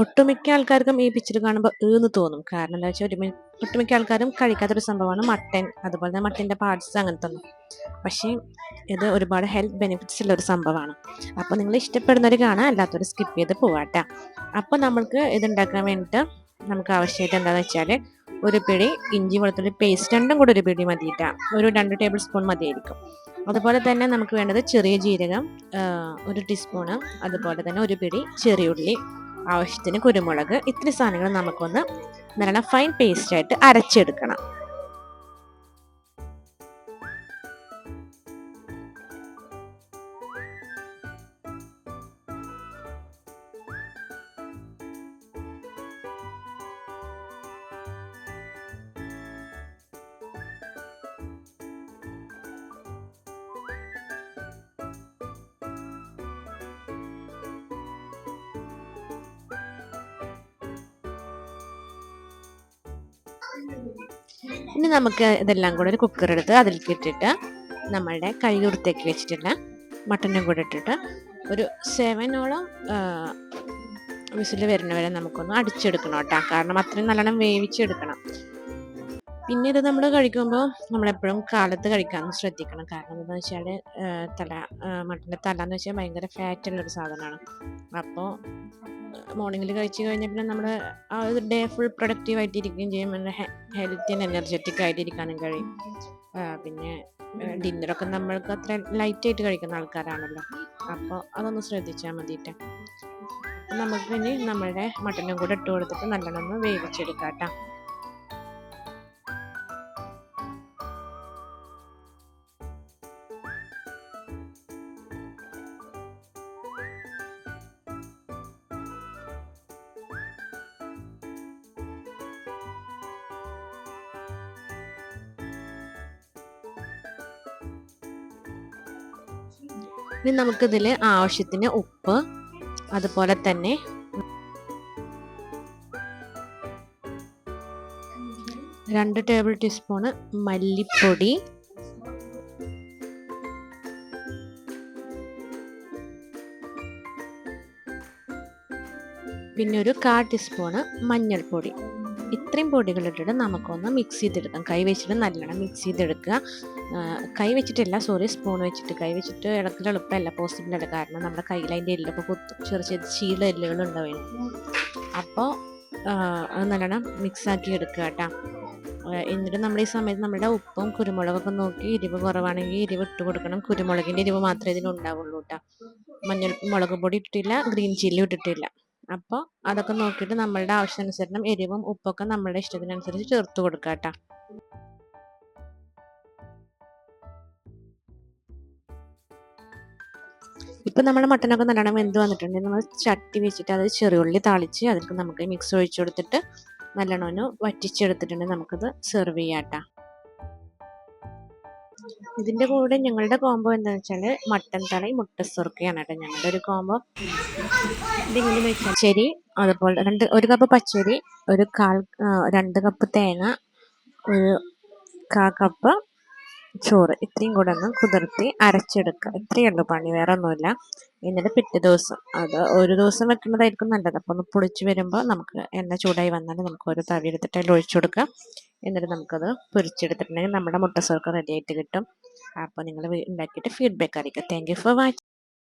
ഒട്ടുമിക്ക ആൾക്കാർക്കും ഈ പിക്ചർ കാണുമ്പോൾ എന്ന് തോന്നും. കാരണം എന്താ വെച്ചാൽ ഒട്ടുമിക്ക ആൾക്കാരും കഴിക്കാത്തൊരു സംഭവമാണ് മട്ടൻ, അതുപോലെ തന്നെ മട്ടൻ്റെ പാർട്സ് അങ്ങനത്തെ ഒന്നും. പക്ഷേ ഇത് ഒരുപാട് ഹെൽത്ത് ബെനിഫിറ്റ്സ് ഉള്ള ഒരു സംഭവമാണ്. അപ്പോൾ നിങ്ങൾ ഇഷ്ടപ്പെടുന്നവർ കാണാൻ, അല്ലാത്തവർ സ്കിപ്പ് ചെയ്ത് പോവാട്ടോ. അപ്പോൾ നമ്മൾക്ക് ഇതുണ്ടാക്കാൻ വേണ്ടിയിട്ട് നമുക്ക് ആവശ്യമായിട്ട് എന്താണെന്ന് വെച്ചാൽ ഒരു പിടി ഇഞ്ചി വെളുത്തുള്ളി പേസ്റ്റ്, രണ്ടും കൂടെ ഒരു പിടി മതിയിട്ടാ, ഒരു 2 ടേബിൾ സ്പൂൺ മതിയായിരിക്കും. അതുപോലെ തന്നെ നമുക്ക് വേണ്ടത് ചെറിയ ജീരകം 1 ടീസ്പൂണ്, അതുപോലെ തന്നെ ഒരു പിടി ചെറിയുള്ളി, ആവശ്യത്തിന് കുരുമുളക്. ഇത്രയും സാധനങ്ങൾ നമുക്കൊന്ന് നല്ല ഫൈൻ പേസ്റ്റായിട്ട് അരച്ചെടുക്കണം. ഇനി നമുക്ക് ഇതെല്ലാം കൂടെ ഒരു കുക്കർ എടുത്ത് അതിലേക്ക് ഇട്ടിട്ട് നമ്മളുടെ കഴുകി വൃത്തിയാക്കി വെച്ചിട്ടുള്ള മട്ടനും കൂടെ ഇട്ടിട്ട് ഒരു 7ഓളം വിസിൽ വരുന്ന വരെ നമുക്കൊന്ന് അടിച്ചെടുക്കണം കേട്ടോ. കാരണം അത്രയും നല്ലോണം വേവിച്ചെടുക്കണം. പിന്നെ ഇത് നമ്മൾ കഴിക്കുമ്പോൾ നമ്മളെപ്പോഴും കാലത്ത് കഴിക്കാമെന്ന് ശ്രദ്ധിക്കണം. കാരണം എന്താണെന്ന് വെച്ചാൽ മട്ടൻ്റെ തല എന്ന് വെച്ചാൽ ഭയങ്കര ഫാറ്റുള്ളൊരു സാധനമാണ്. അപ്പോൾ മോർണിംഗിൽ കഴിച്ച് കഴിഞ്ഞാൽ പിന്നെ നമ്മൾ ആ ഒരു ഡേ ഫുൾ പ്രൊഡക്റ്റീവായിട്ട് ഇരിക്കുകയും ചെയ്യും, നല്ല ഹെൽത്തി ആൻഡ് എനർജറ്റിക് ആയിട്ട് ഇരിക്കാനും കഴിയും. പിന്നെ ഡിന്നറൊക്കെ നമ്മൾക്ക് അത്ര ലൈറ്റായിട്ട് കഴിക്കുന്ന ആൾക്കാരാണല്ലോ, അപ്പോൾ അതൊന്ന് ശ്രദ്ധിച്ചാൽ മതിയിട്ട്. നമുക്കിനി നമ്മളുടെ മട്ടനും കൂടെ ഇട്ട് കൊടുത്തിട്ട് നല്ലോണം ഒന്ന് വേവിച്ചെടുക്കാം കേട്ടോ. ഇനി നമുക്കിതിൽ ആവശ്യത്തിന് ഉപ്പ്, അതുപോലെ തന്നെ 2 ടേബിൾ ടീസ്പൂണ് മല്ലിപ്പൊടി, പിന്നെ ഒരു 1/4 ടീസ്പൂണ് മഞ്ഞൾപ്പൊടി. ഇത്രയും പൊടികളിട്ടിട്ട് നമുക്കൊന്ന് മിക്സ് ചെയ്തെടുക്കാം. കൈ വെച്ചിട്ട് നല്ലോണം മിക്സ് ചെയ്തെടുക്കുക. കൈ വെച്ചിട്ടല്ല, സ്പൂൺ വെച്ചിട്ട്. കൈ വെച്ചിട്ട് ഇളക്കൽ എളുപ്പമല്ല, പോസിബിൾ അല്ല. കാരണം നമ്മുടെ കയ്യിൽ അതിൻ്റെ എല്ലൊക്കെ ചെറിയ ചെറിയ ചീല എല്ലുകളുണ്ടാവും. അപ്പോൾ അത് നല്ലോണം മിക്സാക്കി എടുക്കുക കേട്ടോ. എന്നിട്ട് നമ്മൾ ഈ സമയത്ത് നമ്മുടെ ഉപ്പും കുരുമുളകൊക്കെ നോക്കി എരിവ് കുറവാണെങ്കിൽ എരിവ് ഇട്ട് കൊടുക്കണം. കുരുമുളകിൻ്റെ എരിവ് മാത്രമേ ഇതിനുണ്ടാവുള്ളൂ കേട്ടോ. മുളക് പൊടി ഇട്ടിട്ടില്ല, ഗ്രീൻ ചില്ലി ഇട്ടിട്ടില്ല. അപ്പോൾ അതൊക്കെ നോക്കിയിട്ട് നമ്മളുടെ ആവശ്യാനുസരണം എരിവും ഉപ്പൊക്കെ നമ്മളുടെ ഇഷ്ടത്തിനനുസരിച്ച് ചേർത്ത് കൊടുക്കുക കേട്ടോ. ഇപ്പം നമ്മുടെ മട്ടനൊക്കെ നല്ലോണം വെന്ത് വന്നിട്ടുണ്ടെങ്കിൽ നമ്മൾ ചട്ടി വെച്ചിട്ട് അത് ചെറിയുള്ളി താളിച്ച് അതിലേക്ക് നമുക്ക് മിക്സ് ഒഴിച്ചു കൊടുത്തിട്ട് നല്ലോണം വറ്റിച്ചെടുത്തിട്ടുണ്ടെങ്കിൽ നമുക്കത് സെർവ് ചെയ്യാം കേട്ടോ. ഇതിൻ്റെ കൂടെ ഞങ്ങളുടെ കോംബോ എന്താണെന്ന് വെച്ചാൽ മട്ടൻ തലയും മുട്ട സുർക്കയാണ് കേട്ടോ ഞങ്ങളുടെ ഒരു കോംബോ. ഇതിങ്ങനെ വെച്ചാൽ പച്ചരി, അതുപോലെ 1 കപ്പ് പച്ചരി, 2 കപ്പ് തേങ്ങ, ഒരു 1/4 കപ്പ് ചോറ്, ഇത്രയും കൂടെ ഒന്ന് കുതിർത്തി അരച്ചെടുക്കുക. ഇത്രയേ ഉള്ളൂ പണി, വേറെ ഒന്നുമില്ല. എന്നിട്ട് പിറ്റേ ദിവസം, അത് ഒരു ദിവസം വെക്കുന്നതായിരിക്കും നല്ലത്. അപ്പോൾ ഒന്ന് പൊളിച്ച് വരുമ്പോൾ നമുക്ക് എണ്ണ ചൂടായി വന്നാൽ നമുക്ക് ഒരു തവി എടുത്തിട്ട് അതിൽ ഒഴിച്ചു കൊടുക്കുക. എന്നിട്ട് നമുക്കത് പൊരിച്ചെടുത്തിട്ടുണ്ടെങ്കിൽ നമ്മുടെ മുട്ട സുർക്ക റെഡി ആയിട്ട് കിട്ടും. അപ്പോൾ നിങ്ങൾ ഉണ്ടാക്കിയിട്ട് ഫീഡ്ബാക്ക് അറിയിക്കുക. Thank you for watching.